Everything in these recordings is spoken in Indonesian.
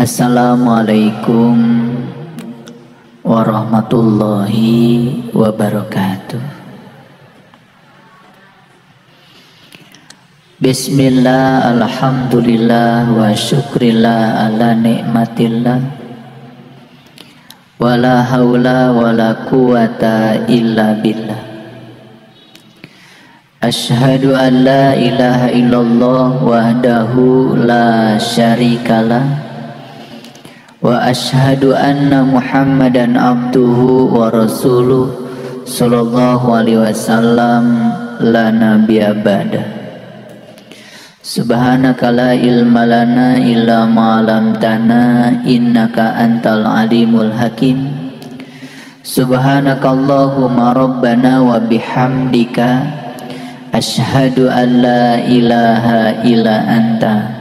Assalamualaikum warahmatullahi wabarakatuh. Bismillah, alhamdulillah, wa syukrillah ala nikmatillah, wa la hawla wa la quwata illa billah. Ashhadu an la ilaha illallah wahdahu la syarikalah, wa ashhadu anna Muhammadan abduhu wa rasuluh sallallahu alaihi wasallam la nabiyya ba'da. Subhanaka la ilma lana illa ma 'allamtana innaka antal alimul hakim. Subhanakallahumma rabbana wa bihamdika asyhadu an la ilaha illa anta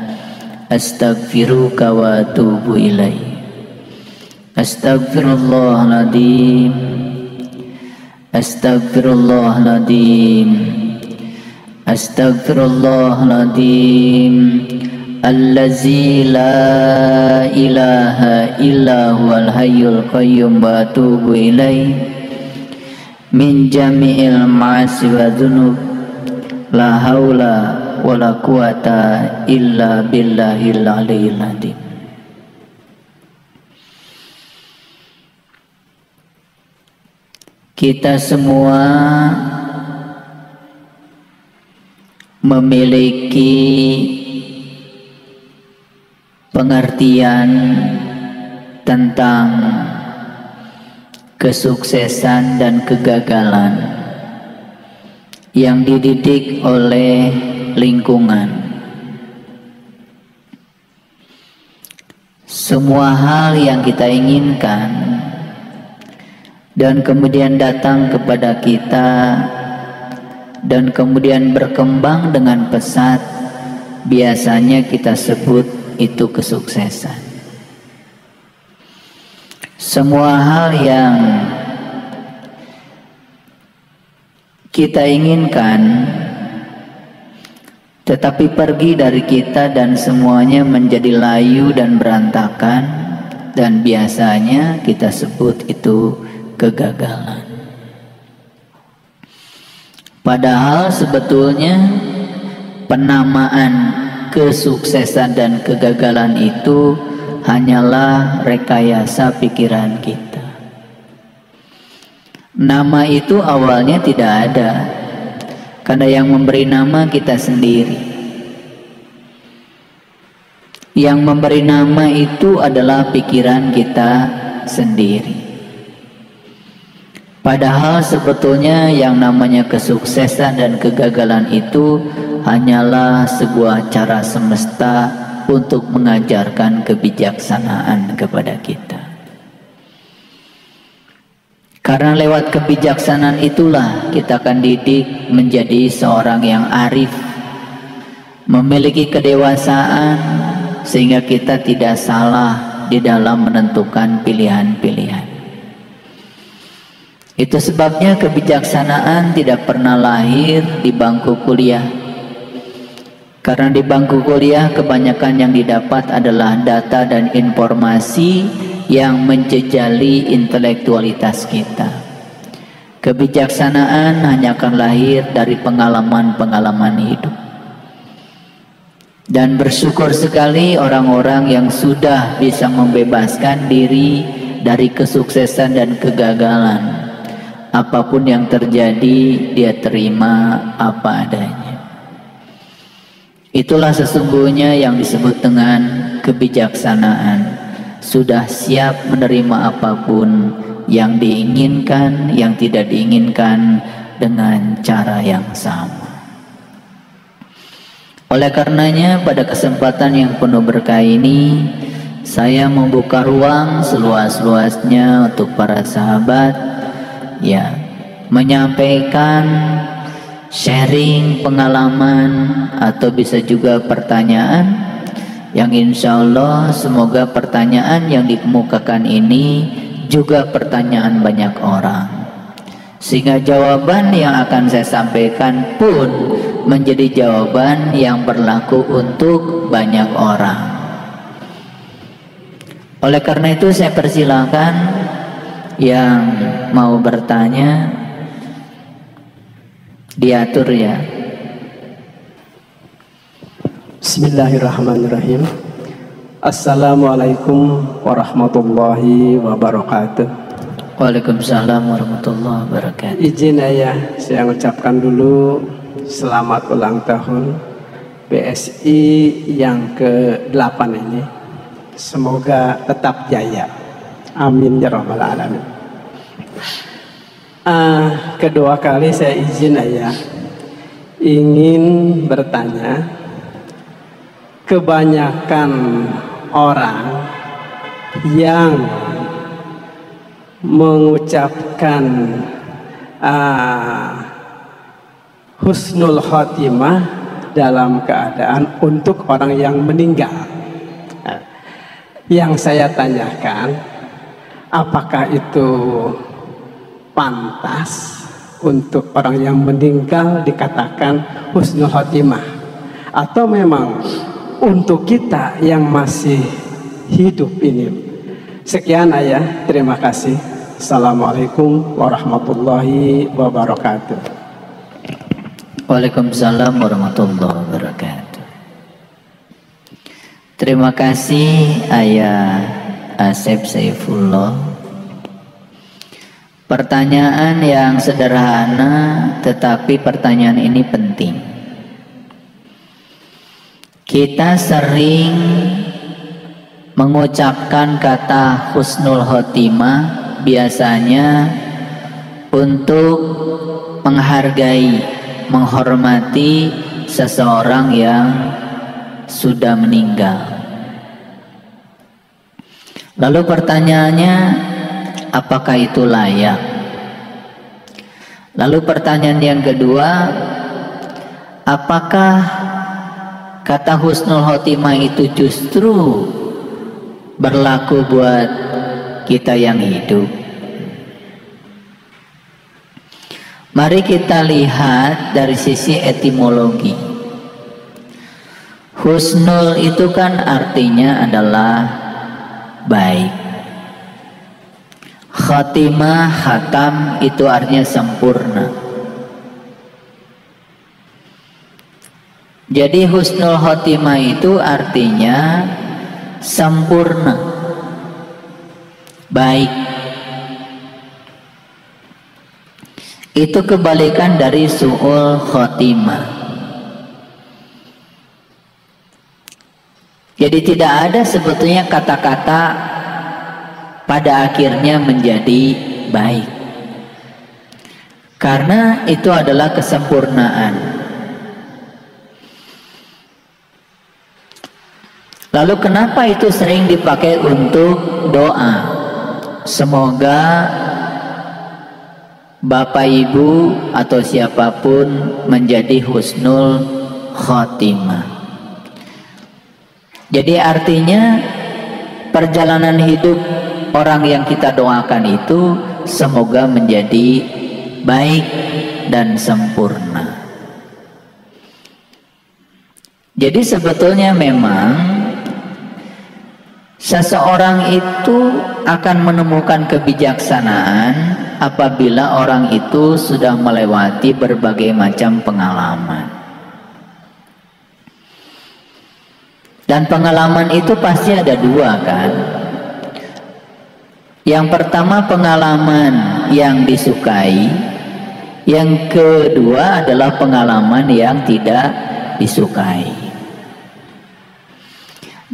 astaghfiruka wa atubu ilaik. Astaghfirullahaladzim, astaghfirullahaladzim, astaghfirullahaladzim, allazi la ilaha illa huwal hayyul qayyum wa atubu ilaih min jami'il ma'asi wa dhunub, la haula wa la quwata illa billahil aliyyil azim. Kita semua memiliki pengertian tentang kesuksesan dan kegagalan yang dididik oleh lingkungan. Semua hal yang kita inginkan dan kemudian datang kepada kita dan kemudian berkembang dengan pesat, biasanya kita sebut itu kesuksesan. Semua hal yang kita inginkan tetapi pergi dari kita dan semuanya menjadi layu dan berantakan, dan biasanya kita sebut itu kegagalan. Padahal sebetulnya penamaan kesuksesan dan kegagalan itu hanyalah rekayasa pikiran kita. Nama itu awalnya tidak ada, karena yang memberi nama kita sendiri. Yang memberi nama itu adalah pikiran kita sendiri. Padahal sebetulnya yang namanya kesuksesan dan kegagalan itu hanyalah sebuah cara semesta untuk mengajarkan kebijaksanaan kepada kita. Karena lewat kebijaksanaan itulah kita akan didik menjadi seorang yang arif, memiliki kedewasaan sehingga kita tidak salah di dalam menentukan pilihan-pilihan. Itu sebabnya kebijaksanaan tidak pernah lahir di bangku kuliah. Karena di bangku kuliah kebanyakan yang didapat adalah data dan informasi yang menjejali intelektualitas kita. Kebijaksanaan hanya akan lahir dari pengalaman-pengalaman hidup. Dan bersyukur sekali orang-orang yang sudah bisa membebaskan diri dari kesuksesan dan kegagalan. Apapun yang terjadi, dia terima apa adanya. Itulah sesungguhnya yang disebut dengan kebijaksanaan. Sudah siap menerima apapun yang diinginkan, yang tidak diinginkan dengan cara yang sama. Oleh karenanya pada kesempatan yang penuh berkah ini, saya membuka ruang seluas-luasnya untuk para sahabat ya, menyampaikan sharing pengalaman atau bisa juga pertanyaan yang insya Allah semoga pertanyaan yang dikemukakan ini juga pertanyaan banyak orang, sehingga jawaban yang akan saya sampaikan pun menjadi jawaban yang berlaku untuk banyak orang. Oleh karena itu saya persilakan yang mau bertanya diatur ya. Bismillahirrahmanirrahim. Assalamualaikum warahmatullahi wabarakatuh. Waalaikumsalam warahmatullahi wabarakatuh. Izin ayah saya ucapkan dulu selamat ulang tahun BSI yang ke-8 ini. Semoga tetap jaya. Amin ya rabbal alamin. Kedua kali saya izin ayah ingin bertanya. Kebanyakan orang yang mengucapkan husnul khotimah dalam keadaan untuk orang yang meninggal. Yang saya tanyakan, apakah itu pantas untuk orang yang meninggal dikatakan husnul khotimah, atau memang untuk kita yang masih hidup ini? Sekian ayah, terima kasih. Assalamualaikum warahmatullahi wabarakatuh. Waalaikumsalam warahmatullahi wabarakatuh. Terima kasih Ayah Asep Saifullah. Pertanyaan yang sederhana, tetapi pertanyaan ini penting. Kita sering mengucapkan kata husnul khotimah biasanya untuk menghargai, menghormati seseorang yang sudah meninggal. Lalu pertanyaannya, apakah itu layak? Lalu pertanyaan yang kedua, apakah kata husnul khotimah itu justru berlaku buat kita yang hidup? Mari kita lihat dari sisi etimologi. Husnul itu kan artinya adalah baik. Khatimah, khatam itu artinya sempurna. Jadi husnul khatimah itu artinya sempurna, baik. Itu kebalikan dari su'ul khatimah. Jadi tidak ada sebetulnya kata-kata pada akhirnya menjadi baik, karena itu adalah kesempurnaan. Lalu kenapa itu sering dipakai untuk doa? Semoga Bapak Ibu atau siapapun menjadi husnul khotimah. Jadi artinya perjalanan hidup orang yang kita doakan itu semoga menjadi baik dan sempurna. Jadi sebetulnya memang seseorang itu akan menemukan kebijaksanaan apabila orang itu sudah melewati berbagai macam pengalaman. Dan pengalaman itu pasti ada dua kan. Yang pertama pengalaman yang disukai, yang kedua adalah pengalaman yang tidak disukai.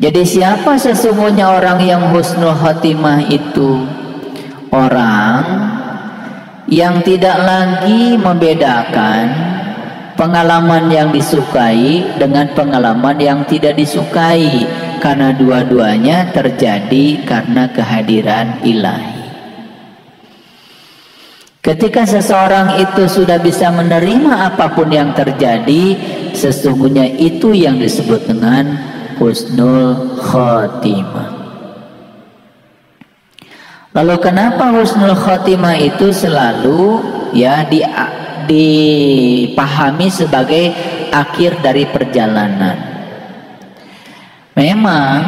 Jadi siapa sesungguhnya orang yang husnul khotimah itu? Orang yang tidak lagi membedakan pengalaman yang disukai dengan pengalaman yang tidak disukai, karena dua-duanya terjadi karena kehadiran ilahi. Ketika seseorang itu sudah bisa menerima apapun yang terjadi, sesungguhnya itu yang disebut dengan husnul khotimah. Lalu kenapa husnul khotimah itu selalu ya dipahami sebagai akhir dari perjalanan? Memang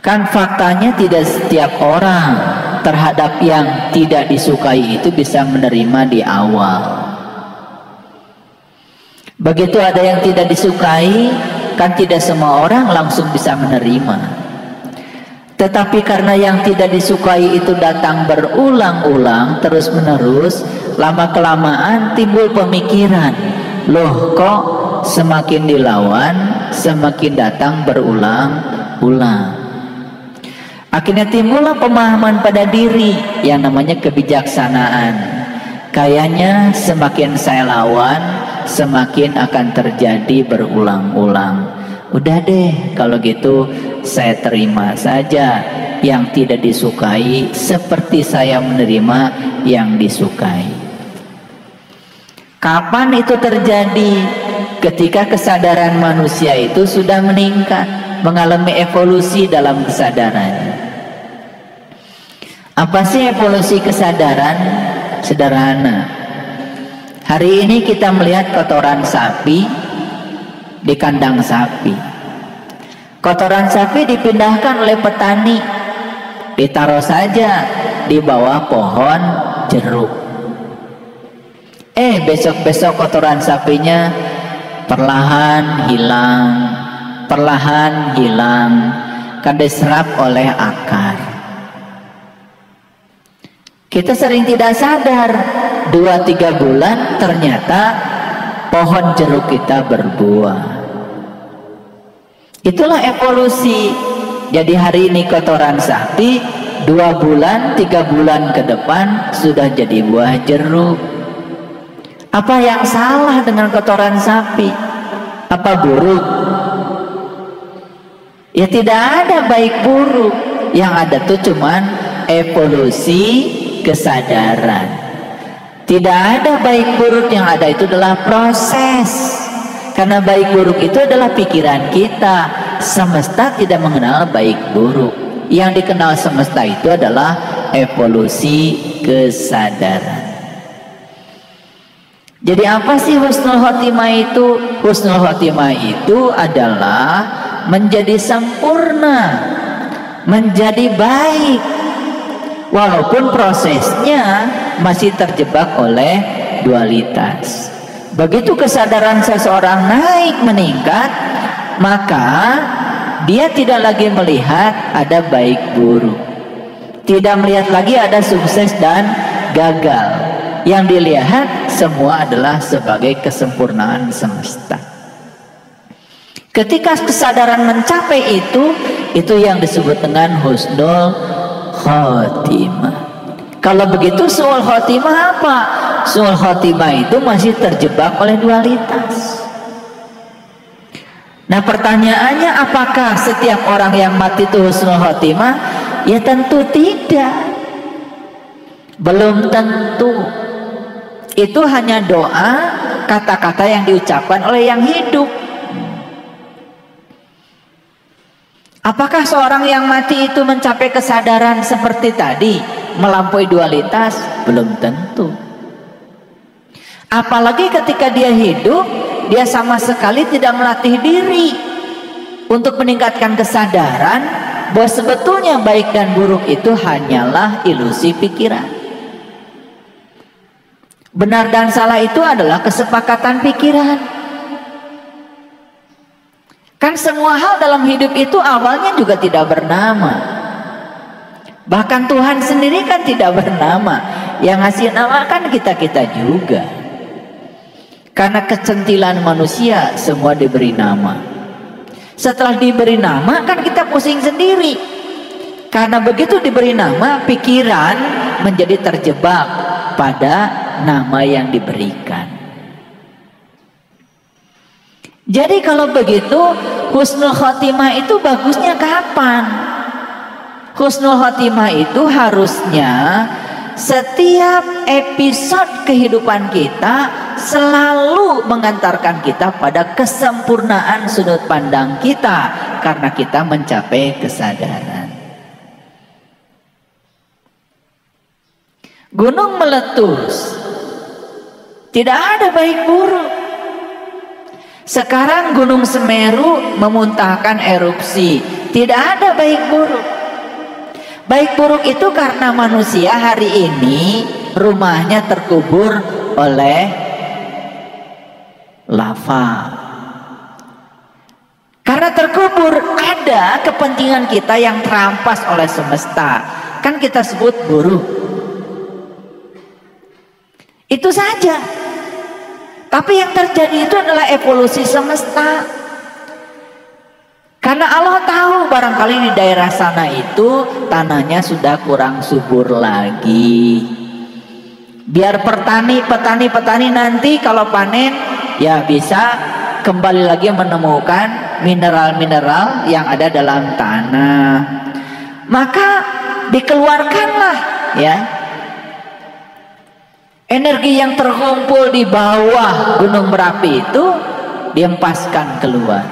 Kan faktanya tidak setiap orang terhadap yang tidak disukai itu bisa menerima di awal. Begitu ada yang tidak disukai, kan tidak semua orang langsung bisa menerima. Tetapi karena yang tidak disukai itu datang berulang-ulang terus menerus, lama-kelamaan timbul pemikiran, loh kok semakin dilawan semakin datang berulang-ulang. Akhirnya timbullah pemahaman pada diri yang namanya kebijaksanaan. Kayaknya semakin saya lawan semakin akan terjadi berulang-ulang. Udah deh, kalau gitu saya terima saja yang tidak disukai seperti saya menerima yang disukai. Kapan itu terjadi? Ketika kesadaran manusia itu sudah meningkat, mengalami evolusi dalam kesadaran. Apa sih evolusi kesadaran? Sederhana. Hari ini kita melihat kotoran sapi di kandang sapi. Kotoran sapi dipindahkan oleh petani, ditaruh saja di bawah pohon jeruk. Besok-besok kotoran sapinya perlahan hilang, kan diserap oleh akar. Kita sering tidak sadar, 2-3 bulan ternyata pohon jeruk kita berbuah. Itulah evolusi. Jadi hari ini kotoran sapi, 2 bulan, 3 bulan ke depan sudah jadi buah jeruk. Apa yang salah dengan kotoran sapi? Apa buruk? Ya tidak ada baik buruk. Yang ada tuh cuman evolusi kesadaran. Tidak ada baik buruk, yang ada itu adalah proses. Karena baik buruk itu adalah pikiran kita. Semesta tidak mengenal baik buruk. Yang dikenal semesta itu adalah evolusi kesadaran. Jadi apa sih husnul khotimah itu? Husnul khotimah itu adalah menjadi sempurna, menjadi baik, walaupun prosesnya masih terjebak oleh dualitas. Begitu kesadaran seseorang naik meningkat, maka dia tidak lagi melihat ada baik buruk, tidak melihat lagi ada sukses dan gagal. Yang dilihat semua adalah sebagai kesempurnaan semesta. Ketika kesadaran mencapai itu yang disebut dengan husnul khotimah. Kalau begitu su'ul khotimah apa? Su'ul khotimah itu masih terjebak oleh dualitas. Nah pertanyaannya, apakah setiap orang yang mati itu husnul khotimah? Ya tentu tidak. Belum tentu. Itu hanya doa, kata-kata yang diucapkan oleh yang hidup. Apakah seorang yang mati itu mencapai kesadaran seperti tadi, melampaui dualitas? Belum tentu. Apalagi ketika dia hidup, dia sama sekali tidak melatih diri untuk meningkatkan kesadaran bahwa sebetulnya baik dan buruk itu hanyalah ilusi pikiran. Benar dan salah itu adalah kesepakatan pikiran. Kan semua hal dalam hidup itu awalnya juga tidak bernama. Bahkan Tuhan sendiri kan tidak bernama. Yang ngasih nama kan kita-kita juga. Karena kecentilan manusia semua diberi nama. Setelah diberi nama kan kita pusing sendiri. Karena begitu diberi nama, pikiran menjadi terjebak pada nama yang diberikan. Jadi kalau begitu husnul khotimah itu bagusnya kapan? Husnul khotimah itu harusnya setiap episode kehidupan kita selalu mengantarkan kita pada kesempurnaan sudut pandang kita, karena kita mencapai kesadaran. Gunung meletus, tidak ada baik buruk. Sekarang Gunung Semeru memuntahkan erupsi. Tidak ada baik buruk. Baik buruk itu karena manusia hari ini rumahnya terkubur oleh lava. Karena terkubur, ada kepentingan kita yang terampas oleh semesta. Kan kita sebut buruk. Itu saja. Tapi yang terjadi itu adalah evolusi semesta. Karena Allah tahu barangkali di daerah sana itu tanahnya sudah kurang subur lagi. Biar petani nanti kalau panen ya bisa kembali lagi menemukan mineral-mineral yang ada dalam tanah. Maka dikeluarkanlah ya energi yang terkumpul di bawah Gunung Merapi itu, dihempaskan keluar.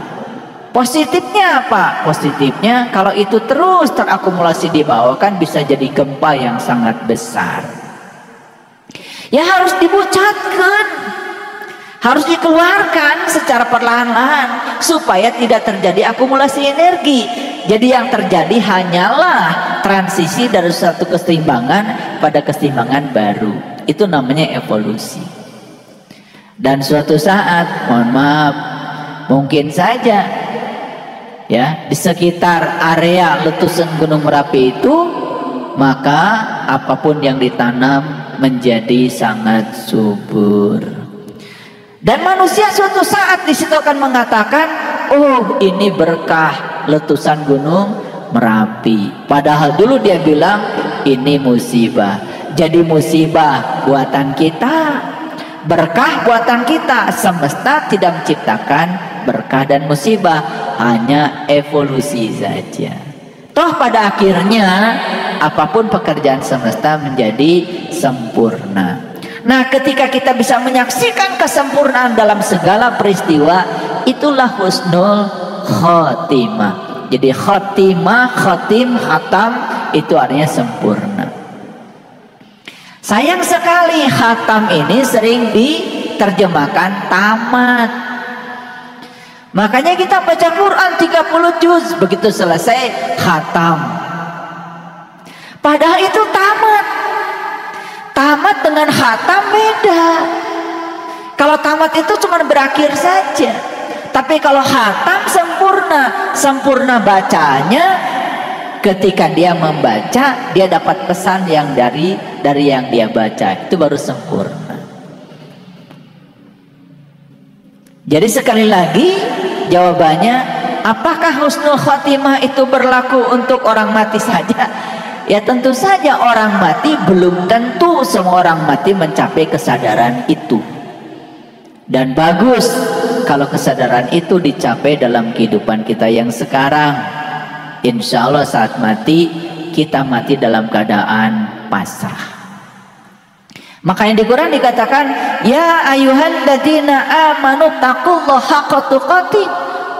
Positifnya apa? Positifnya kalau itu terus terakumulasi di bawah kan bisa jadi gempa yang sangat besar. Ya harus dibucatkan, harus dikeluarkan secara perlahan-lahan supaya tidak terjadi akumulasi energi. Jadi yang terjadi hanyalah transisi dari satu keseimbangan pada keseimbangan baru. Itu namanya evolusi. Dan suatu saat, mohon maaf, mungkin saja ya di sekitar area letusan Gunung Merapi itu, maka apapun yang ditanam menjadi sangat subur. Dan manusia suatu saat di situ akan mengatakan, oh ini berkah letusan Gunung Merapi. Padahal dulu dia bilang ini musibah. Jadi musibah buatan kita, berkah buatan kita. Semesta tidak menciptakan berkah dan musibah, hanya evolusi saja. Toh pada akhirnya apapun pekerjaan semesta menjadi sempurna. Nah, ketika kita bisa menyaksikan kesempurnaan dalam segala peristiwa, itulah husnul khotimah. Jadi khotimah, khotim, khatam itu artinya sempurna. Sayang sekali khatam ini sering diterjemahkan tamat. Makanya kita baca Quran 30 juz, begitu selesai khatam. Padahal itu tamat. Tamat dengan khatam beda. Kalau tamat itu cuma berakhir saja. Tapi kalau khatam sempurna. Sempurna bacanya. Ketika dia membaca, dia dapat pesan yang dari yang dia baca. Itu baru sempurna. Jadi sekali lagi jawabannya, apakah husnul khotimah itu berlaku untuk orang mati saja? Ya tentu saja orang mati belum tentu semua orang mati mencapai kesadaran itu. Dan bagus kalau kesadaran itu dicapai dalam kehidupan kita yang sekarang. Insya Allah saat mati, kita mati dalam keadaan pasrah. Makanya di Quran dikatakan, ya ayyuhalladzina amanu taqullaha haqqa tuqatih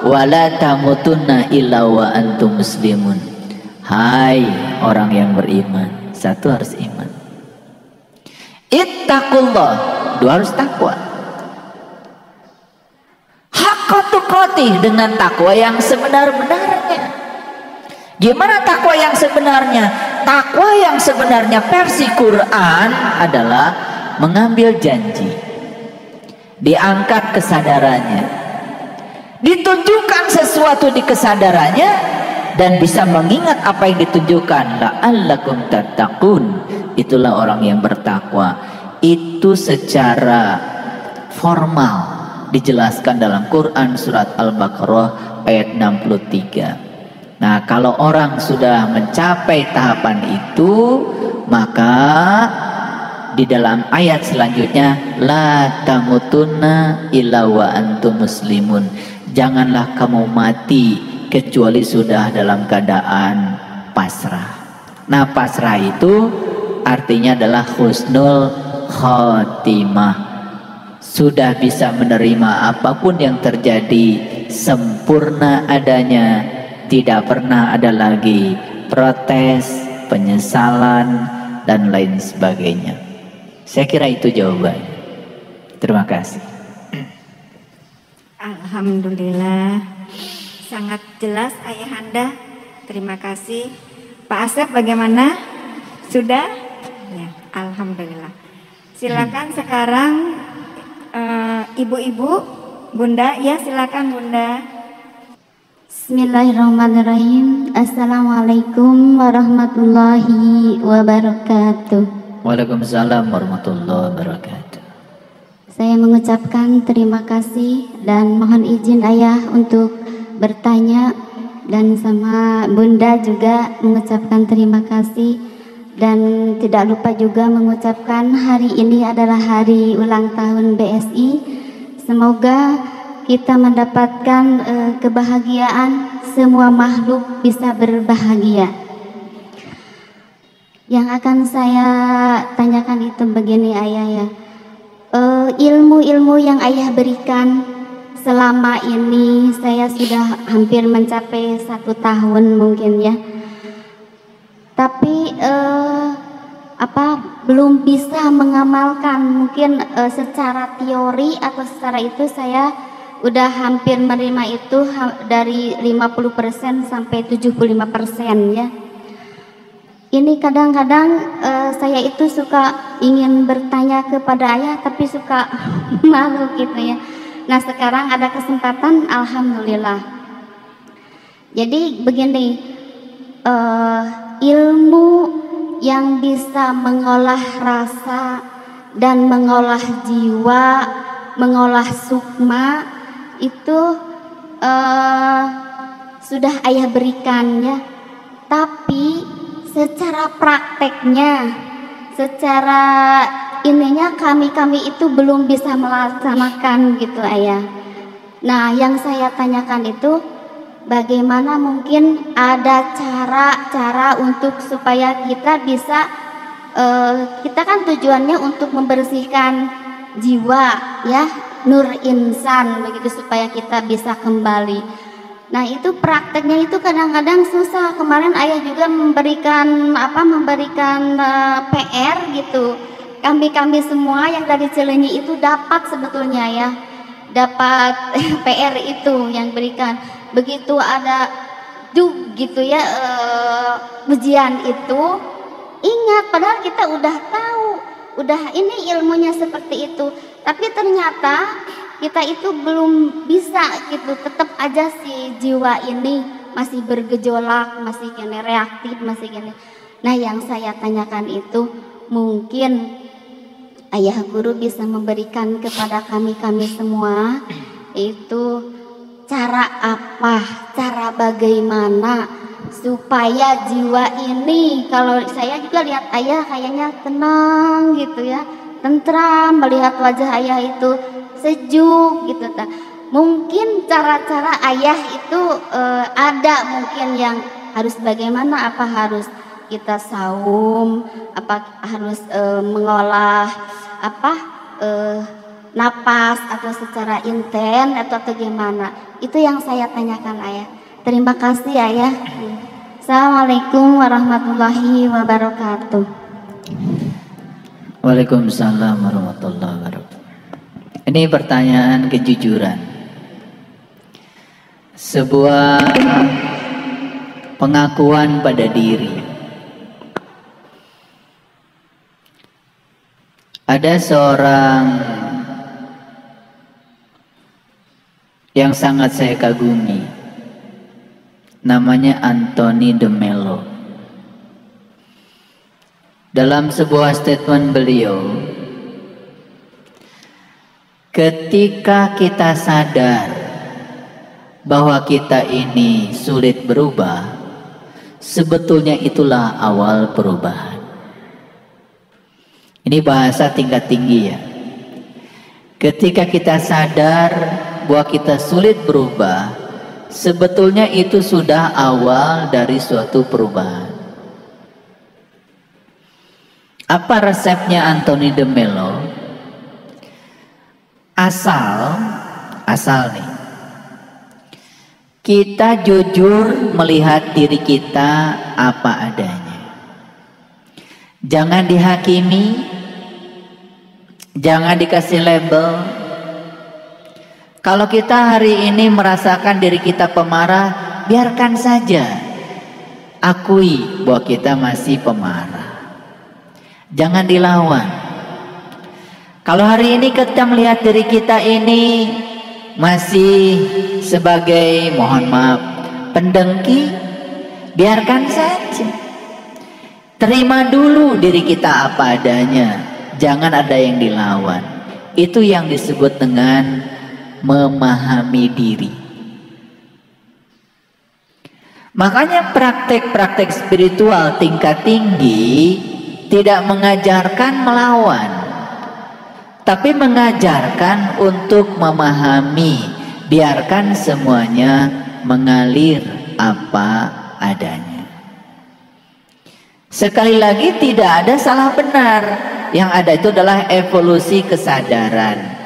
wa la tamutunna illa wa antum muslimun. Hai orang yang beriman, satu harus iman. Ittaqullah, dua harus takwa. Haqqa tuqatih, dengan takwa yang sebenar-benarnya. Gimana takwa yang sebenarnya? Takwa yang sebenarnya versi Quran adalah mengambil janji, diangkat kesadarannya, ditunjukkan sesuatu di kesadarannya, dan bisa mengingat apa yang ditunjukkan. La'allakum tattaqun, itulah orang yang bertakwa. Itu secara formal dijelaskan dalam Quran surat Al-Baqarah ayat 63. Nah, kalau orang sudah mencapai tahapan itu, maka di dalam ayat selanjutnya, la tamutunna illa wa antum muslimun. Janganlah kamu mati kecuali sudah dalam keadaan pasrah. Nah, pasrah itu artinya adalah husnul khotimah. Sudah bisa menerima apapun yang terjadi sempurna adanya. Tidak pernah ada lagi protes, penyesalan, dan lain sebagainya. Saya kira itu jawabannya. Terima kasih. Alhamdulillah, sangat jelas Ayahanda. Terima kasih. Pak Asep bagaimana? Sudah? Ya, Alhamdulillah. Silakan sekarang ibu-ibu, Bunda, ya silakan Bunda. Bismillahirrahmanirrahim. Assalamualaikum warahmatullahi wabarakatuh. Waalaikumsalam warahmatullahi wabarakatuh. Saya mengucapkan terima kasih dan mohon izin Ayah untuk bertanya, dan sama Bunda juga mengucapkan terima kasih, dan tidak lupa juga mengucapkan hari ini adalah hari ulang tahun BSI. Semoga kita mendapatkan kebahagiaan, semua makhluk bisa berbahagia. Yang akan saya tanyakan itu begini Ayah ya, ilmu-ilmu yang Ayah berikan selama ini, saya sudah hampir mencapai 1 tahun mungkin ya, tapi belum bisa mengamalkan. Mungkin secara teori atau secara itu saya udah hampir menerima itu dari 50% sampai 75% ya. Ini kadang-kadang saya itu suka ingin bertanya kepada Ayah tapi suka malu gitu ya. Nah sekarang ada kesempatan, Alhamdulillah. Jadi begini, ilmu yang bisa mengolah rasa dan mengolah jiwa, mengolah sukma itu sudah Ayah berikan ya. Tapi secara prakteknya, secara ininya kami itu belum bisa melaksanakan gitu Ayah. Nah yang saya tanyakan itu bagaimana mungkin ada cara-cara untuk supaya kita bisa kita kan tujuannya untuk membersihkan jiwa ya, nur insan begitu, supaya kita bisa kembali. Nah itu prakteknya itu kadang-kadang susah. Kemarin Ayah juga memberikan PR gitu. Kami semua yang dari Cileunyi itu dapat sebetulnya ya, dapat PR itu yang berikan. Begitu ada gitu ya ujian itu, ingat padahal kita udah tahu, udah ini ilmunya seperti itu, tapi ternyata kita itu belum bisa gitu, tetap aja si jiwa ini masih bergejolak, masih gini reaktif, masih gini. Nah yang saya tanyakan itu mungkin Ayah Guru bisa memberikan kepada kami semua itu cara apa, cara bagaimana supaya jiwa ini, kalau saya juga lihat Ayah kayaknya tenang gitu ya, tentram, melihat wajah Ayah itu sejuk gitu. Mungkin cara-cara Ayah itu ada mungkin yang harus bagaimana, apa harus kita saum, apa harus mengolah napas atau secara inten atau gimana. Itu yang saya tanyakan Ayah. Terima kasih Ayah. Assalamualaikum warahmatullahi wabarakatuh. Waalaikumsalam warahmatullahi wabarakatuh. Ini pertanyaan kejujuran, sebuah pengakuan pada diri. Ada seorang yang sangat saya kagumi, namanya Anthony de Mello. Dalam sebuah statement beliau, ketika kita sadar bahwa kita ini sulit berubah, sebetulnya itulah awal perubahan. Ini bahasa tingkat tinggi ya. Ketika kita sadar bahwa kita sulit berubah, sebetulnya itu sudah awal dari suatu perubahan. Apa resepnya Anthony de Mello? Asal nih, kita jujur melihat diri kita apa adanya. Jangan dihakimi, jangan dikasih label. Kalau kita hari ini merasakan diri kita pemarah, biarkan saja. Akui bahwa kita masih pemarah. Jangan dilawan. Kalau hari ini kita melihat diri kita ini masih sebagai, mohon maaf, pendengki, biarkan saja. Terima dulu diri kita apa adanya. Jangan ada yang dilawan. Itu yang disebut dengan memahami diri. Makanya praktek-praktek spiritual tingkat tinggi tidak mengajarkan melawan, tapi mengajarkan untuk memahami. Biarkan semuanya mengalir apa adanya. Sekali lagi, tidak ada salah benar. Yang ada itu adalah evolusi kesadaran.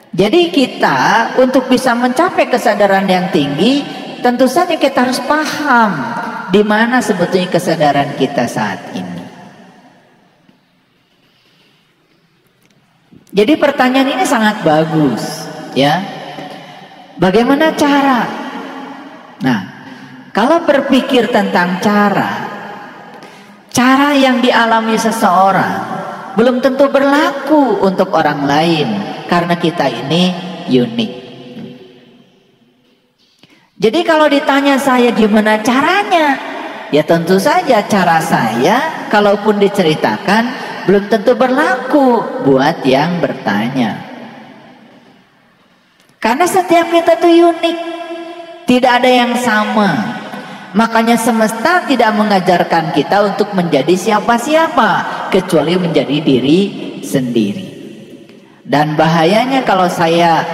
Jadi kita untuk bisa mencapai kesadaran yang tinggi, tentu saja kita harus paham di mana sebetulnya kesadaran kita saat ini. Jadi pertanyaan ini sangat bagus, ya. Bagaimana cara? Nah, kalau berpikir tentang cara yang dialami seseorang belum tentu berlaku untuk orang lain, karena kita ini unik. Jadi kalau ditanya saya gimana caranya, ya tentu saja cara saya kalaupun diceritakan belum tentu berlaku buat yang bertanya. Karena setiap kita tuh unik, tidak ada yang sama. Makanya semesta tidak mengajarkan kita untuk menjadi siapa-siapa, kecuali menjadi diri sendiri. Dan bahayanya kalau saya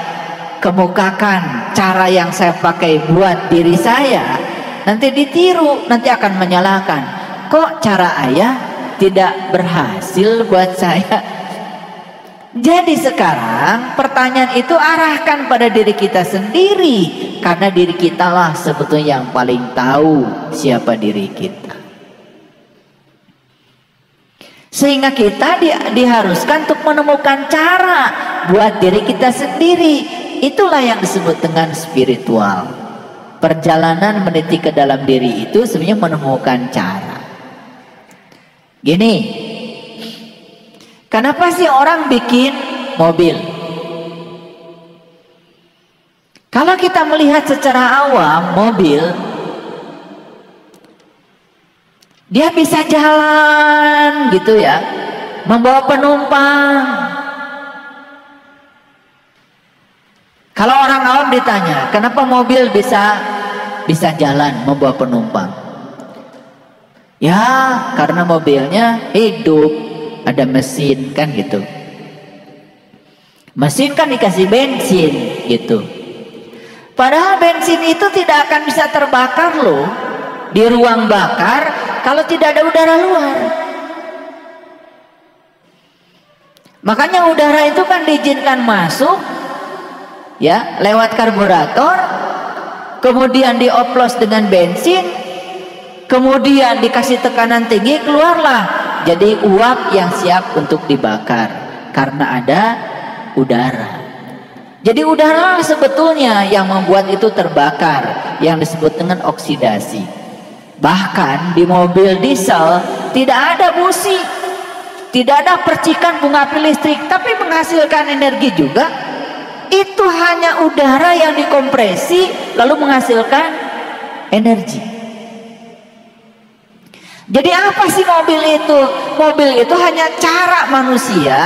kemukakan cara yang saya pakai buat diri saya, nanti ditiru, nanti akan menyalahkan. Kok cara ayah tidak berhasil buat saya? Jadi sekarang pertanyaan itu arahkan pada diri kita sendiri, karena diri kita lah sebetulnya yang paling tahu siapa diri kita. Sehingga kita diharuskan untuk menemukan cara buat diri kita sendiri. Itulah yang disebut dengan spiritual. Perjalanan meniti ke dalam diri itu sebenarnya menemukan cara. Gini, kenapa sih orang bikin mobil? Kalau kita melihat secara awam, mobil dia bisa jalan gitu ya, membawa penumpang. Kalau orang awam ditanya, kenapa mobil bisa jalan membawa penumpang? Ya, karena mobilnya hidup, ada mesin kan gitu. Mesin kan dikasih bensin gitu. Padahal bensin itu tidak akan bisa terbakar loh di ruang bakar kalau tidak ada udara luar. Makanya udara itu kan diizinkan masuk ya lewat karburator, kemudian dioplos dengan bensin, kemudian dikasih tekanan tinggi, keluarlah jadi uap yang siap untuk dibakar karena ada udara. Jadi udara sebetulnya yang membuat itu terbakar, yang disebut dengan oksidasi. Bahkan di mobil diesel tidak ada busi, tidak ada percikan bunga api listrik, tapi menghasilkan energi juga. Itu hanya udara yang dikompresi lalu menghasilkan energi. Jadi apa sih mobil itu? Mobil itu hanya cara manusia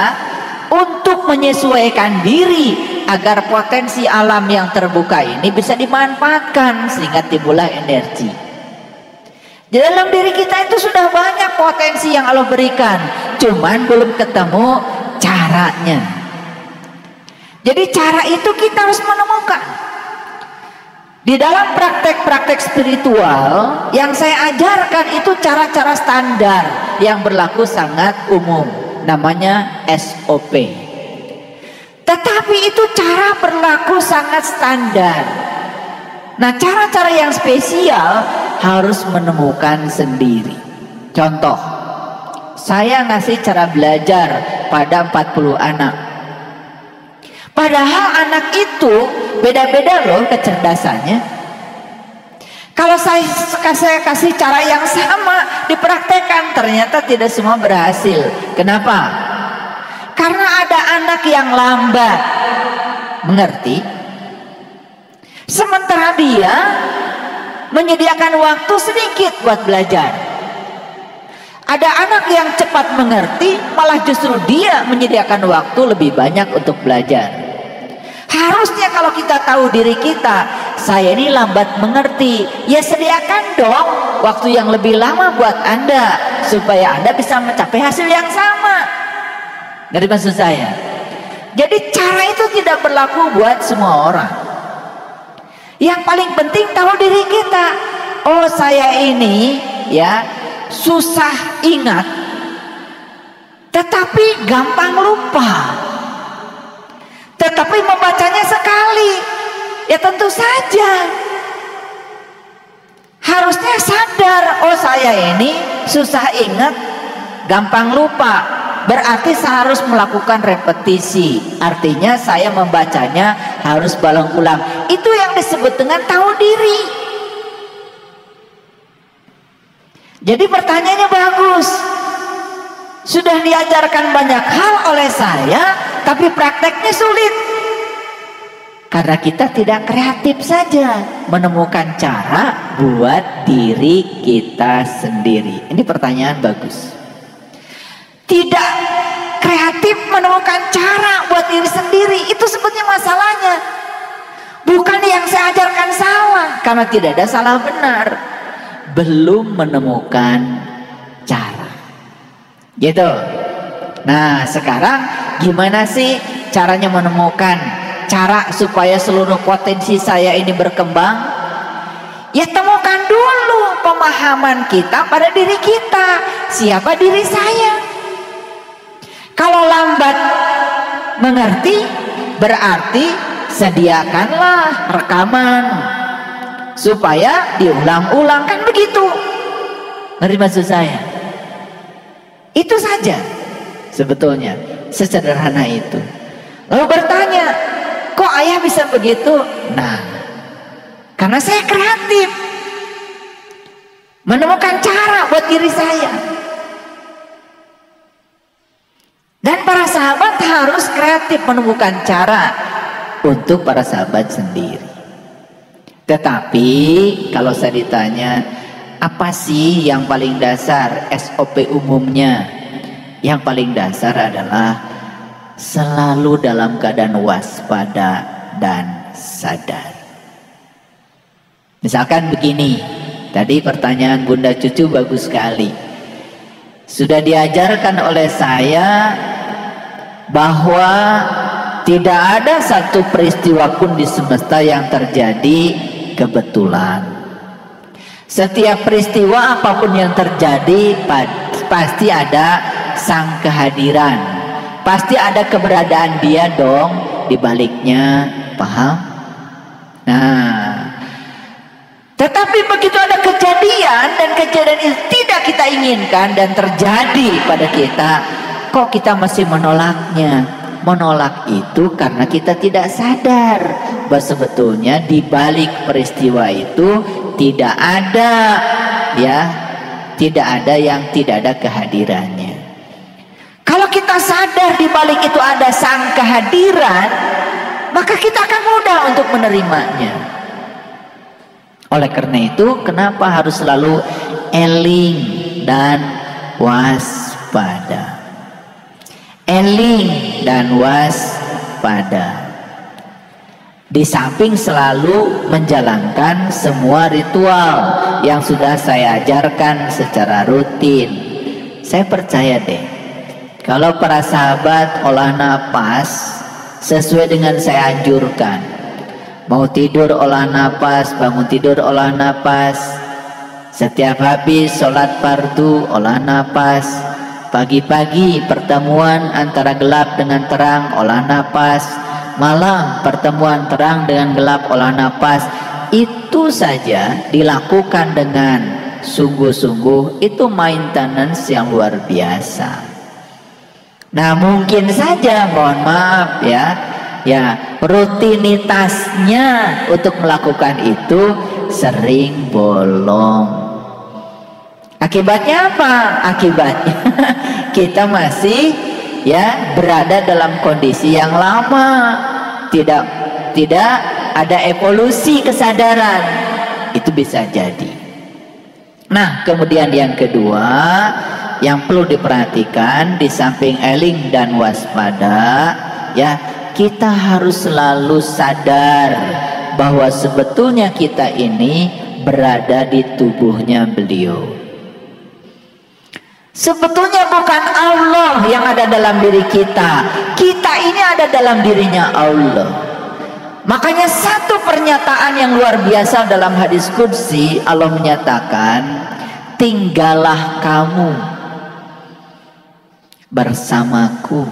untuk menyesuaikan diri agar potensi alam yang terbuka ini bisa dimanfaatkan sehingga timbullah energi. Di dalam diri kita itu sudah banyak potensi yang Allah berikan, cuman belum ketemu caranya. Jadi cara itu kita harus menemukan. Di dalam praktek-praktek spiritual yang saya ajarkan itu cara-cara standar yang berlaku sangat umum, namanya SOP. Tetapi itu cara berlaku sangat standar. Nah, cara-cara yang spesial harus menemukan sendiri. Contoh, saya ngasih cara belajar pada 40 anak. Padahal anak itu beda-beda loh kecerdasannya. Kalau saya kasih cara yang sama dipraktekkan, ternyata tidak semua berhasil. Kenapa? Karena ada anak yang lambat mengerti, sementara dia menyediakan waktu sedikit buat belajar. Ada anak yang cepat mengerti, malah justru dia menyediakan waktu lebih banyak untuk belajar. Harusnya kalau kita tahu diri kita, saya ini lambat mengerti, ya sediakan dong waktu yang lebih lama buat Anda, supaya Anda bisa mencapai hasil yang sama. Ngerti maksud saya? Jadi cara itu tidak berlaku buat semua orang. Yang paling penting tahu diri kita. Oh, saya ini ya susah ingat, tetapi gampang lupa. Tetapi membacanya sekali, ya tentu saja harusnya sadar, oh saya ini susah ingat, gampang lupa. Berarti saya harus melakukan repetisi. Artinya saya membacanya harus berulang-ulang. Itu yang disebut dengan tahu diri. Jadi pertanyaannya bagus. Sudah diajarkan banyak hal oleh saya, tapi prakteknya sulit. Karena kita tidak kreatif saja menemukan cara buat diri kita sendiri. Ini pertanyaan bagus. Tidak kreatif menemukan cara buat diri sendiri, itu sebetulnya masalahnya. Bukan yang saya ajarkan salah, karena tidak ada salah benar. Belum menemukan cara. Gitu. Nah, sekarang gimana sih caranya menemukan cara supaya seluruh potensi saya ini berkembang? Ya temukan dulu pemahaman kita pada diri kita. Siapa diri saya? Kalau lambat mengerti, berarti sediakanlah rekaman supaya diulang-ulang, kan begitu. Ngerti maksud saya? Itu saja sebetulnya, sesederhana itu. Lalu bertanya, kok ayah bisa begitu? Nah, karena saya kreatif menemukan cara buat diri saya. Dan para sahabat harus kreatif menemukan cara untuk para sahabat sendiri. Tetapi kalau saya ditanya, apa sih yang paling dasar SOP umumnya? Yang paling dasar adalah selalu dalam keadaan waspada dan sadar. Misalkan begini, tadi pertanyaan Bunda Cucu bagus sekali. Sudah diajarkan oleh saya bahwa tidak ada satu peristiwa pun di semesta yang terjadi kebetulan. Setiap peristiwa apapun yang terjadi pasti ada sang kehadiran, pasti ada keberadaan dia dong di baliknya, paham? Nah, tetapi begitu ada kejadian dan kejadian itu tidak kita inginkan dan terjadi pada kita, kok kita masih menolaknya? Menolak itu karena kita tidak sadar bahwa sebetulnya di balik peristiwa itu tidak ada, ya, tidak ada yang tidak ada kehadirannya. Kalau kita sadar di balik itu ada sang kehadiran, maka kita akan mudah untuk menerimanya. Oleh karena itu, kenapa harus selalu eling dan waspada? Eling dan waspada. Di samping selalu menjalankan semua ritual yang sudah saya ajarkan secara rutin. Saya percaya deh, kalau para sahabat olah napas sesuai dengan saya anjurkan, mau tidur olah napas, bangun tidur olah napas, setiap habis sholat fardu olah napas, pagi-pagi pertemuan antara gelap dengan terang olah napas, malam pertemuan terang dengan gelap olah napas, itu saja dilakukan dengan sungguh-sungguh, itu maintenance yang luar biasa. Nah, mungkin saja, mohon maaf ya, ya rutinitasnya untuk melakukan itu sering bolong. Akibatnya apa? Akibatnya kita masih ya berada dalam kondisi yang lama, tidak ada evolusi kesadaran. Itu bisa jadi. Nah, kemudian yang kedua yang perlu diperhatikan di samping eling dan waspada, ya kita harus selalu sadar bahwa sebetulnya kita ini berada di tubuhnya beliau. Sebetulnya bukan Allah yang ada dalam diri kita. Kita ini ada dalam dirinya Allah. Makanya satu pernyataan yang luar biasa dalam hadis qudsi, Allah menyatakan, tinggallah kamu bersamaku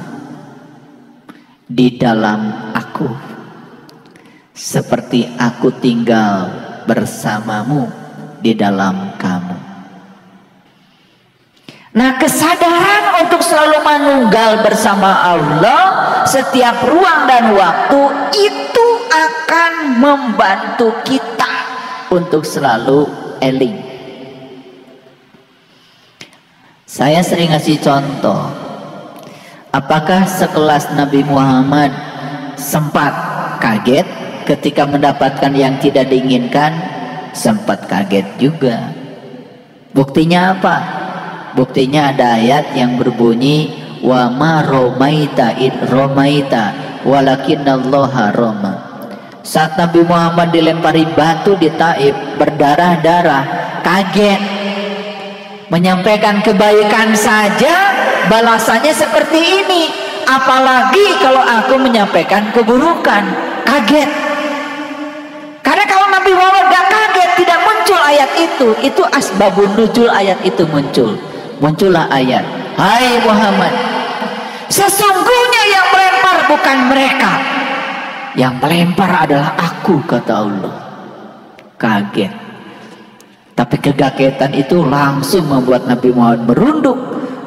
di dalam aku, seperti aku tinggal bersamamu di dalam kamu. Nah, kesadaran untuk selalu manunggal bersama Allah setiap ruang dan waktu itu akan membantu kita untuk selalu eling. Saya sering ngasih contoh. Apakah sekelas Nabi Muhammad sempat kaget ketika mendapatkan yang tidak diinginkan? Sempat kaget juga. Buktinya apa? Buktinya ada ayat yang berbunyi wa ma romaita id romaita walakinnallaha roma. Saat Nabi Muhammad dilempari batu di Taif berdarah-darah, kaget. Menyampaikan kebaikan saja balasannya seperti ini, apalagi kalau aku menyampaikan keburukan. Kaget. Karena kalau Nabi Muhammad gak kaget, tidak muncul ayat itu asbabun nuzul ayat itu muncul. Muncullah ayat, hai Muhammad, sesungguhnya yang melempar bukan mereka, yang melempar adalah aku, kata Allah. Kaget. Tapi kegagetan itu langsung membuat Nabi Muhammad merunduk.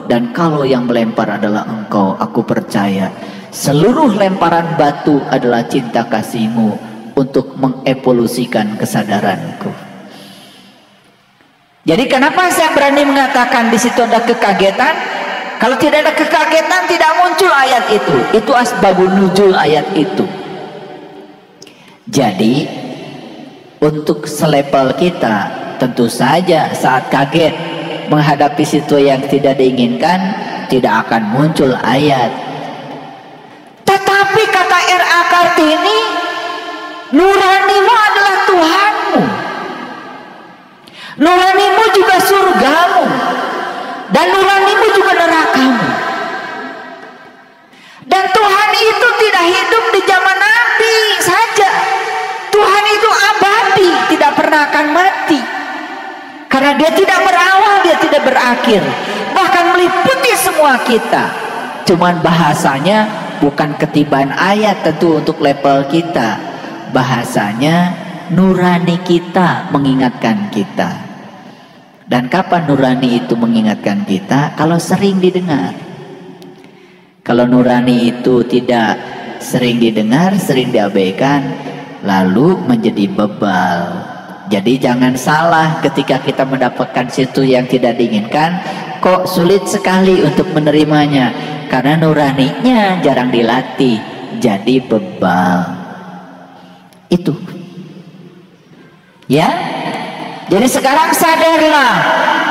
Dan kalau yang melempar adalah engkau, aku percaya seluruh lemparan batu adalah cinta kasihmu untuk mengevolusikan kesadaranku. Jadi kenapa saya berani mengatakan di situ ada kekagetan? Kalau tidak ada kekagetan, tidak muncul ayat itu. Itu asbabun nuzul ayat itu. Jadi untuk selevel kita, tentu saja saat kaget menghadapi situasi yang tidak diinginkan, tidak akan muncul ayat. Tetapi kata R.A. Kartini, nuranimu adalah Tuhanmu, nuranimu juga surgamu, dan nuranimu juga nerakamu. Dan Tuhan itu tidak hidup di zaman Nabi saja. Tuhan itu abadi, tidak pernah akan mati. Karena dia tidak berawal, dia tidak berakhir, bahkan meliputi semua kita. Cuman bahasanya bukan ketiban ayat tentu untuk level kita. Bahasanya nurani kita mengingatkan kita. Dan kapan nurani itu mengingatkan kita? Kalau sering didengar. Kalau nurani itu tidak sering didengar, sering diabaikan, lalu menjadi bebal. Jadi jangan salah ketika kita mendapatkan situ yang tidak diinginkan, kok sulit sekali untuk menerimanya. Karena nuraninya jarang dilatih, jadi bebal. Itu. Ya. Jadi sekarang sadarlah,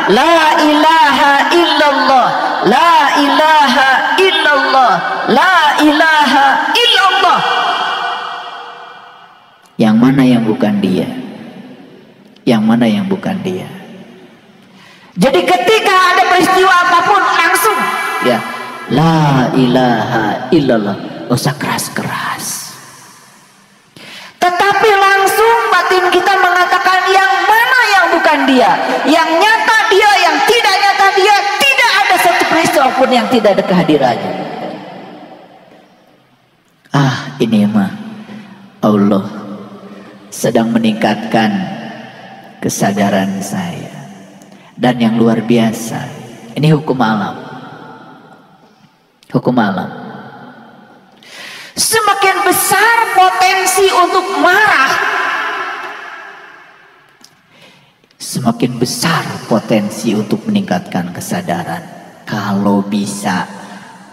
la ilaha illallah, la ilaha illallah, la ilaha illallah. Yang mana yang bukan dia? Yang mana yang bukan dia? Jadi ketika ada peristiwa apapun langsung ya, la ilaha illallah, gak usah keras-keras. Tetapi langsung batin kita mengatakan yang mana yang bukan dia, yang nyata dia, yang tidak nyata dia. Tidak ada satu peristiwa pun yang tidak ada kehadirannya. Ini mah Allah sedang meningkatkan kesadaran saya. Dan yang luar biasa, ini hukum alam. Hukum alam. Semakin besar besar potensi untuk marah, semakin besar potensi untuk meningkatkan kesadaran kalau bisa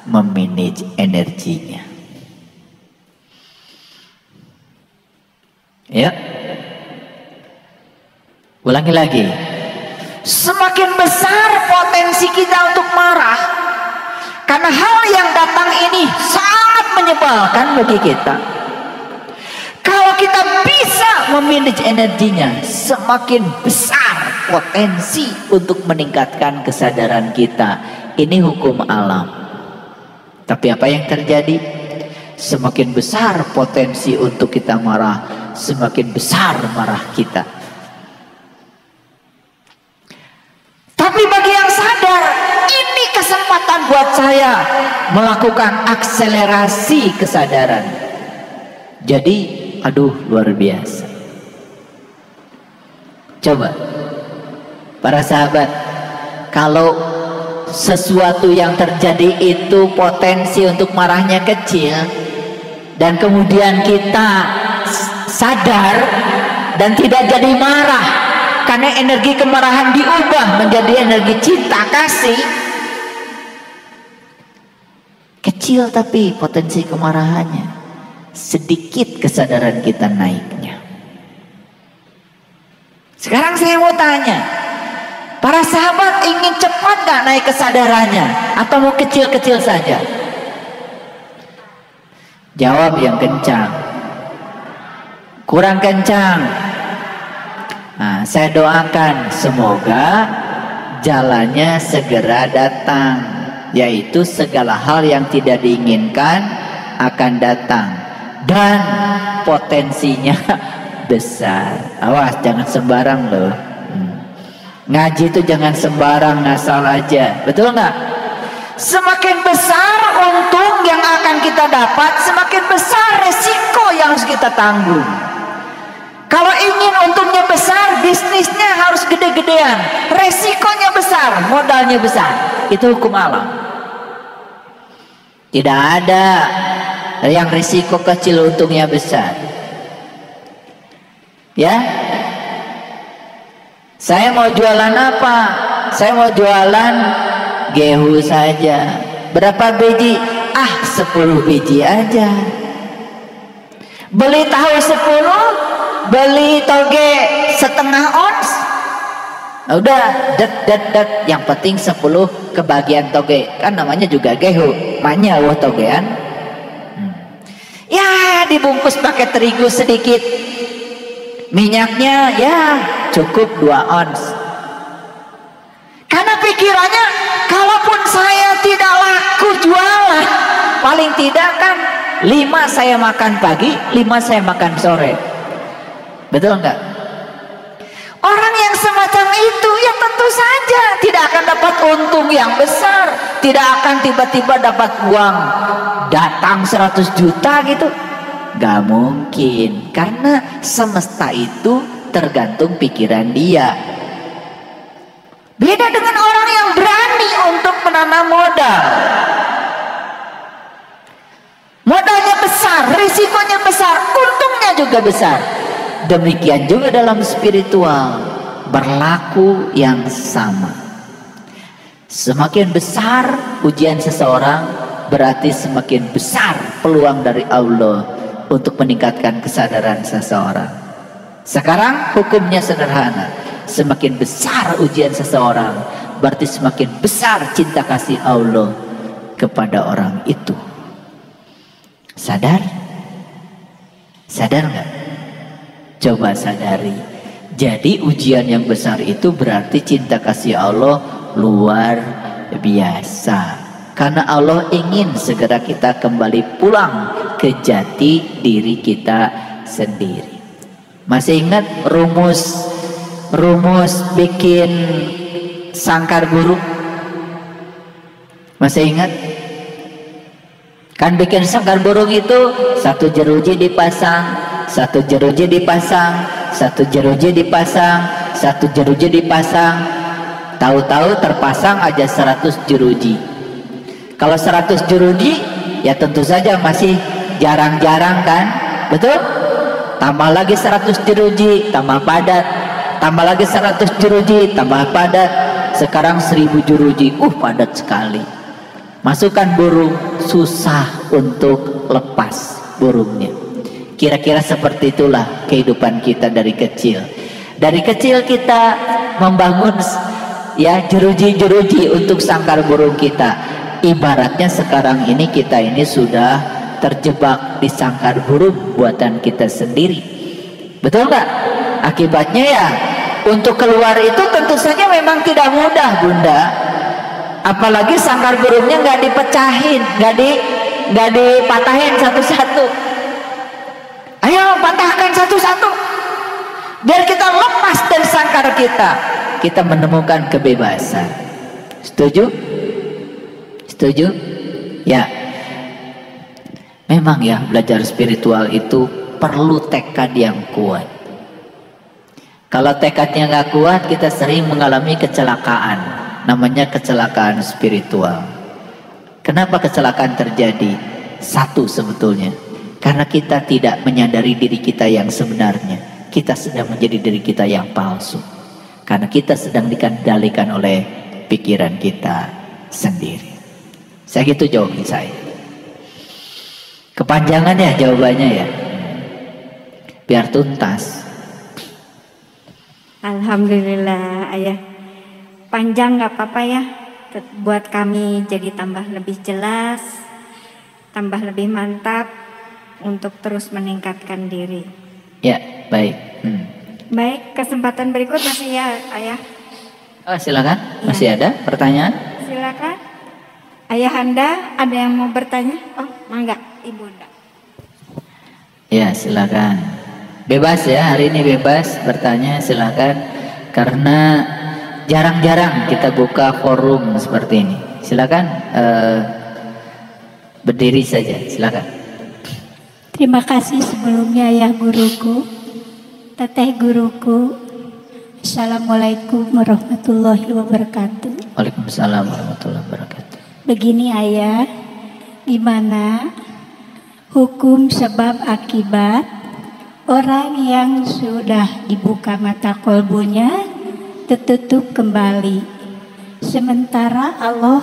memanage energinya. Ya, ulangi lagi. Semakin besar potensi kita untuk marah karena hal yang datang ini sangat menyebalkan bagi kita. Kalau kita bisa memanage energinya, semakin besar potensi untuk meningkatkan kesadaran kita. Ini hukum alam. Tapi apa yang terjadi? Semakin besar potensi untuk kita marah, semakin besar marah kita. Tapi bagi yang sadar, ini kesempatan buat saya melakukan akselerasi kesadaran. Jadi, aduh, luar biasa. Coba, para sahabat, kalau sesuatu yang terjadi itu potensi untuk marahnya kecil, dan kemudian kita sadar dan tidak jadi marah karena energi kemarahan diubah menjadi energi cinta kasih, kecil tapi potensi kemarahannya, sedikit kesadaran kita naiknya. Sekarang saya mau tanya, para sahabat ingin cepat gak naik kesadarannya atau mau kecil-kecil saja? Jawab yang kencang. Kurang kencang. Nah, saya doakan semoga jalannya segera datang, yaitu segala hal yang tidak diinginkan akan datang dan potensinya besar. Awas, jangan sembarang loh. Ngaji itu jangan sembarang, ngasal aja. Betul nggak? Semakin besar untung yang akan kita dapat, semakin besar resiko yang harus kita tanggung. Kalau ingin untungnya besar, bisnisnya harus gede-gedean, resikonya besar, modalnya besar. Itu hukum alam. Tidak ada yang risiko kecil untungnya besar. Ya, saya mau jualan apa? Saya mau jualan gehu saja. Berapa biji? 10 biji aja. Beli tahu 10, beli toge setengah ons. Nah, udah, det. Yang penting 10 kebagian toge. Kan namanya juga gehu. Maknya wah togean. Ya, dibungkus pakai terigu sedikit. Minyaknya ya cukup 2 ons. Karena pikirannya, kalaupun saya tidak laku jualan, paling tidak kan 5 saya makan pagi, 5 saya makan sore. Betul enggak? Orang yang semacam itu ya tentu saja tidak akan dapat untung yang besar, tidak akan tiba-tiba dapat uang datang 100 juta gitu. Gak mungkin, karena semesta itu tergantung pikiran dia. Beda dengan orang yang berani untuk menanam modal. Modalnya besar, risikonya besar, untungnya juga besar. Demikian juga dalam spiritual, berlaku yang sama. Semakin besar ujian seseorang, berarti semakin besar peluang dari Allah untuk meningkatkan kesadaran seseorang. Sekarang hukumnya sederhana. Semakin besar ujian seseorang, berarti semakin besar cinta kasih Allah kepada orang itu. Sadar? Sadar nggak? Coba sadari. Jadi ujian yang besar itu berarti cinta kasih Allah luar biasa. Karena Allah ingin segera kita kembali pulang ke jati diri kita sendiri. Masih ingat rumus bikin sangkar burung? Masih ingat? Kan bikin sangkar burung itu 1 jeruji dipasang, 1 jeruji dipasang, 1 jeruji dipasang, 1 jeruji dipasang. Tahu-tahu terpasang aja 100 jeruji. Kalau 100 jeruji ya tentu saja masih jarang-jarang kan, betul? Tambah lagi 100 jeruji, tambah padat. Tambah lagi 100 jeruji, tambah padat. Sekarang 1000 jeruji, padat sekali. Masukkan burung, susah untuk lepas burungnya. Kira-kira seperti itulah kehidupan kita dari kecil. Dari kecil kita membangun ya jeruji-jeruji untuk sangkar burung kita. Ibaratnya sekarang ini kita ini sudah terjebak di sangkar burung buatan kita sendiri. Betul nggak? Akibatnya ya untuk keluar itu tentu saja memang tidak mudah, Bunda. Apalagi sangkar burungnya nggak dipecahin, nggak dipatahin satu-satu. Ayo patahkan satu-satu, biar kita lepas dari sangkar kita. Kita menemukan kebebasan. Setuju? Setuju? Ya. Memang ya belajar spiritual itu perlu tekad yang kuat. Kalau tekadnya nggak kuat, kita sering mengalami kecelakaan. Namanya kecelakaan spiritual. Kenapa kecelakaan terjadi? Satu sebetulnya, karena kita tidak menyadari diri kita yang sebenarnya. Kita sedang menjadi diri kita yang palsu. Karena kita sedang dikendalikan oleh pikiran kita sendiri. Saya gitu jawaban saya. Kepanjangan ya jawabannya ya. Biar tuntas. Alhamdulillah Ayah. Panjang nggak apa-apa ya. Buat kami jadi tambah lebih jelas, tambah lebih mantap untuk terus meningkatkan diri. Ya, baik. Baik, kesempatan berikut masih ya Ayah. Oh, silakan. Masih ada pertanyaan? Silakan. Ayahanda ada yang mau bertanya? Oh, mangga Ibunda. Ya, silakan. Bebas ya, hari ini bebas bertanya, silakan. Karena jarang-jarang kita buka forum seperti ini. Silakan berdiri saja, silakan. Terima kasih sebelumnya ya guruku, teteh guruku. Assalamualaikum warahmatullahi wabarakatuh. Waalaikumsalam warahmatullahi wabarakatuh. Begini Ayah, gimana hukum sebab akibat orang yang sudah dibuka mata kolbunya tertutup kembali, sementara Allah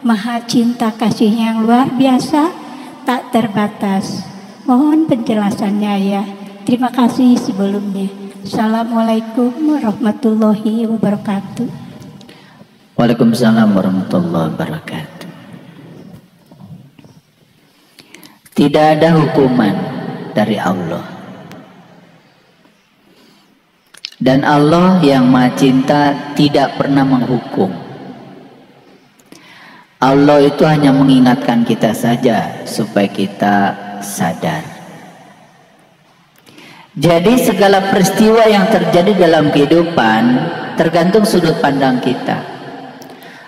Maha Cinta kasih yang luar biasa tak terbatas. Mohon penjelasannya ya. Terima kasih sebelumnya. Assalamualaikum warahmatullahi wabarakatuh. Waalaikumsalam warahmatullahi wabarakatuh. Tidak ada hukuman dari Allah. Dan Allah yang Maha Cinta tidak pernah menghukum. Allah itu hanya mengingatkan kita saja supaya kita sadar. Jadi segala peristiwa yang terjadi dalam kehidupan tergantung sudut pandang kita.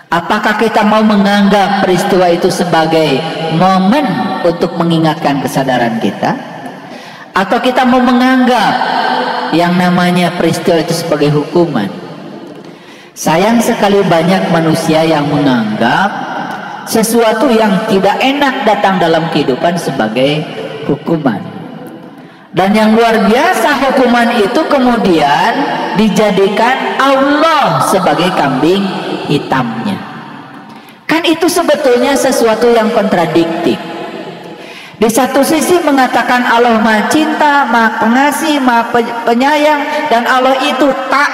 Apakah kita mau menganggap peristiwa itu sebagai momen untuk mengingatkan kesadaran kita? Atau kita mau menganggap yang namanya peristiwa itu sebagai hukuman? Sayang sekali banyak manusia yang menganggap sesuatu yang tidak enak datang dalam kehidupan sebagai hukuman. Dan yang luar biasa, hukuman itu kemudian dijadikan Allah sebagai kambing hitamnya. Kan itu sebetulnya sesuatu yang kontradiktif. Di satu sisi mengatakan Allah Maha Cinta, Maha Pengasih, Maha Penyayang, dan Allah itu tak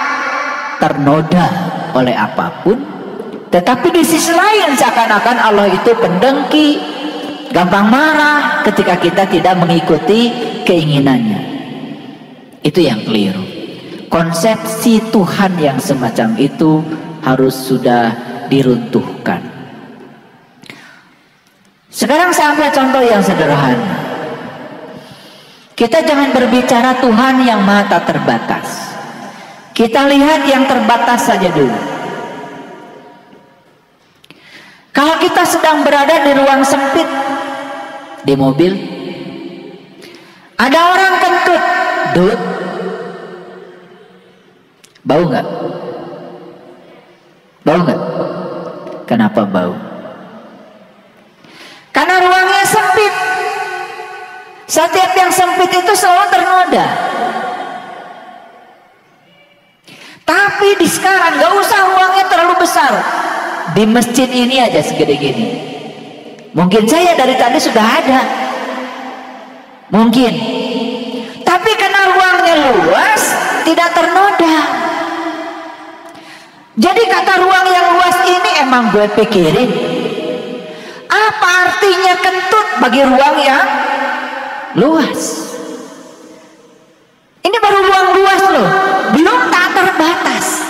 ternoda oleh apapun. Tetapi di sisi lain seakan-akan Allah itu pendengki, gampang marah ketika kita tidak mengikuti keinginannya. Itu yang keliru. Konsepsi Tuhan yang semacam itu harus sudah diruntuhkan. Sekarang saya ambil contoh yang sederhana. Kita jangan berbicara Tuhan yang maha tak terbatas. Kita lihat yang terbatas saja dulu. Kalau kita sedang berada di ruang sempit, di mobil, ada orang kentut, Dut, bau nggak? Bau nggak? Kenapa bau? Karena ruangnya sempit. ada. Tapi di sekarang gak usah ruangnya terlalu besar. Di masjid ini aja segede gini. Mungkin saya dari tadi sudah ada. Mungkin. Tapi karena ruangnya luas, tidak ternoda. Jadi kata ruang yang luas ini emang gue pikirin, apa artinya kentut bagi ruang yang luas? Ini baru ruang luas loh, belum tak terbatas.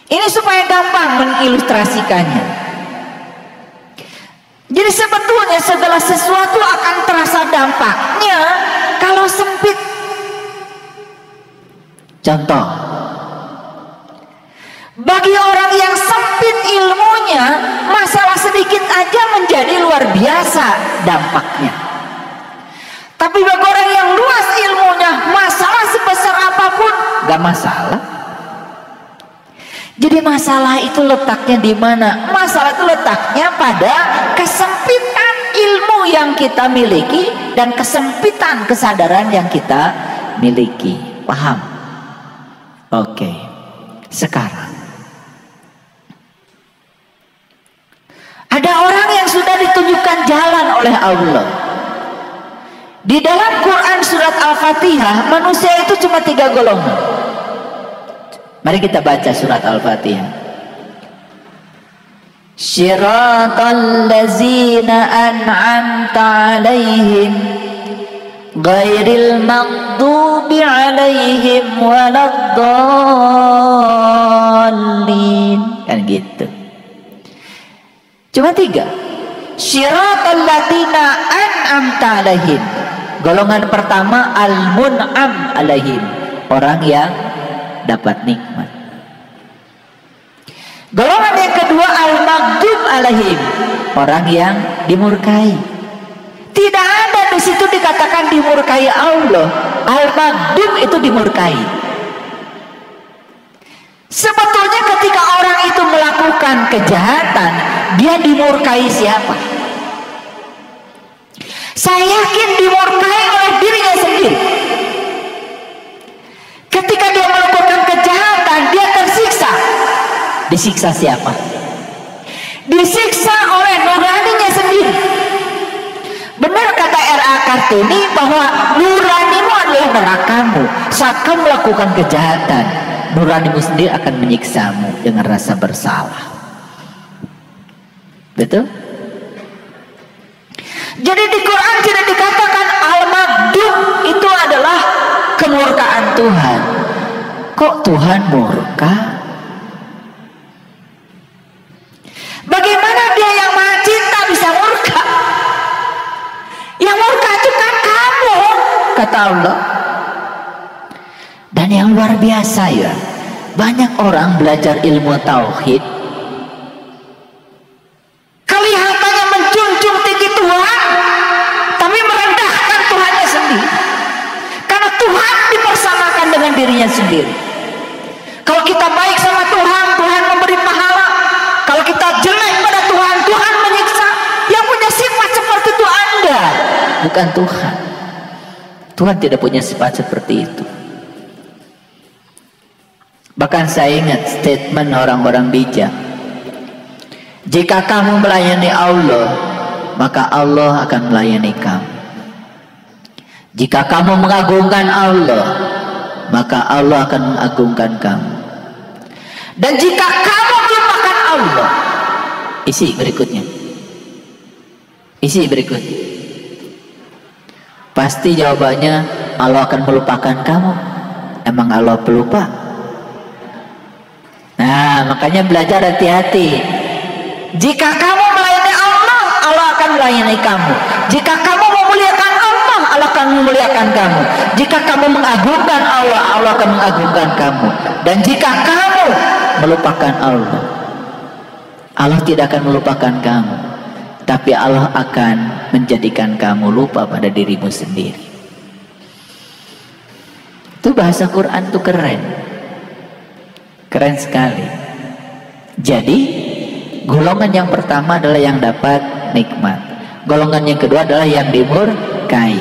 Ini supaya gampang mengilustrasikannya. Jadi sebetulnya segala sesuatu akan terasa dampaknya kalau sempit. Contoh, bagi orang yang sempit ilmunya, masalah sedikit aja menjadi luar biasa dampaknya. Tapi bagi orang yang luas ilmunya, masalah sebesar apapun gak masalah. Jadi masalah itu letaknya di mana? Masalah itu letaknya pada kesempitan ilmu yang kita miliki dan kesempitan kesadaran yang kita miliki. Paham? Oke. Sekarang ada orang yang sudah ditunjukkan jalan oleh Allah. Di dalam Quran surat Al-Fatihah, manusia itu cuma 3 golongan. Mari kita baca surat Al-Fatihah. Syiratal ladzina an'amta 'alaihim ghairil maghdubi 'alaihim waladdallin. Kan gitu. Cuma 3. Syiratal ladzina an'amta 'alaihim. Golongan pertama al-mun'am 'alaihim, orang yang dapat nikmat. Golongan yang kedua al-maghdub 'alaihim, orang yang dimurkai. Tidak ada di situ dikatakan dimurkai Allah. Al-maghdub itu dimurkai. Sebetulnya ketika orang itu melakukan kejahatan, dia dimurkai siapa? Saya yakin dimurkai oleh dirinya sendiri. Ketika dia melakukan kejahatan, dia tersiksa. Disiksa siapa? Disiksa oleh nuraninya sendiri. Benar kata R.A. Kartini bahwa nuranimu adalah nerakamu. Saat kamu melakukan kejahatan, nuranimu sendiri akan menyiksamu dengan rasa bersalah. Betul? Jadi di Quran tidak dikatakan al-maghdub itu adalah kemurkaan Tuhan. Kok Tuhan murka? Bagaimana dia yang maha cinta bisa murka? Yang murka itu kan kamu, kata Allah. Dan yang luar biasa ya, banyak orang belajar ilmu tauhid kelihatannya menjunjung tinggi Tuhan, tapi merendahkan Tuhannya sendiri. Karena Tuhan dipersamakan dengan dirinya sendiri. Kalau kita baik sama Tuhan, Tuhan memberi pahala. Kalau kita jelek pada Tuhan, Tuhan menyiksa. Yang punya sifat seperti itu Anda, bukan Tuhan. Tuhan tidak punya sifat seperti itu. Bahkan saya ingat statement orang-orang bijak. Jika kamu melayani Allah, maka Allah akan melayani kamu. Jika kamu mengagungkan Allah, maka Allah akan mengagungkan kamu. Dan jika kamu melupakan Allah, isi berikutnya. Isi berikutnya. Pasti jawabannya Allah akan melupakan kamu. Emang Allah pelupa? Nah, makanya belajar hati-hati. Jika kamu melayani Allah, Allah akan melayani kamu. Jika kamu memuliakan Allah, Allah akan memuliakan kamu. Jika kamu mengagungkan Allah, Allah akan mengagungkan kamu. Dan jika kamu melupakan Allah, Allah tidak akan melupakan kamu, tapi Allah akan menjadikan kamu lupa pada dirimu sendiri. Itu bahasa Quran tuh keren. Keren sekali. Jadi golongan yang pertama adalah yang dapat nikmat. Golongan yang kedua adalah yang dimurkai.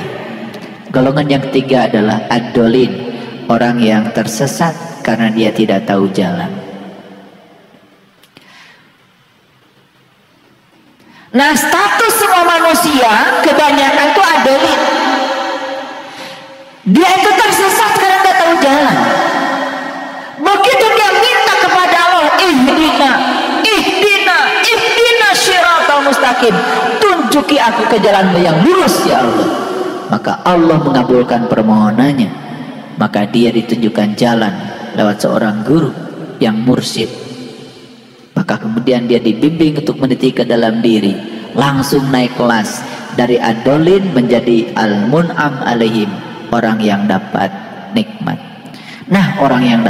Golongan yang ketiga adalah ad-dolin, orang yang tersesat karena dia tidak tahu jalan. Nah, status semua manusia kebanyakan itu ad-dolin. Dia itu tersesat karena tidak tahu jalan. Begitu dia minta kepada Allah, ihdina syiratal mustaqim, tunjuki aku ke jalan yang lurus ya Allah. Maka Allah mengabulkan permohonannya. Maka dia ditunjukkan jalan lewat seorang guru yang mursyid. Maka kemudian dia dibimbing untuk meniti ke dalam diri, langsung naik kelas dari ad-dolin menjadi al-mun'am alaihim, orang yang dapat nikmat. Nah, orang yang dapat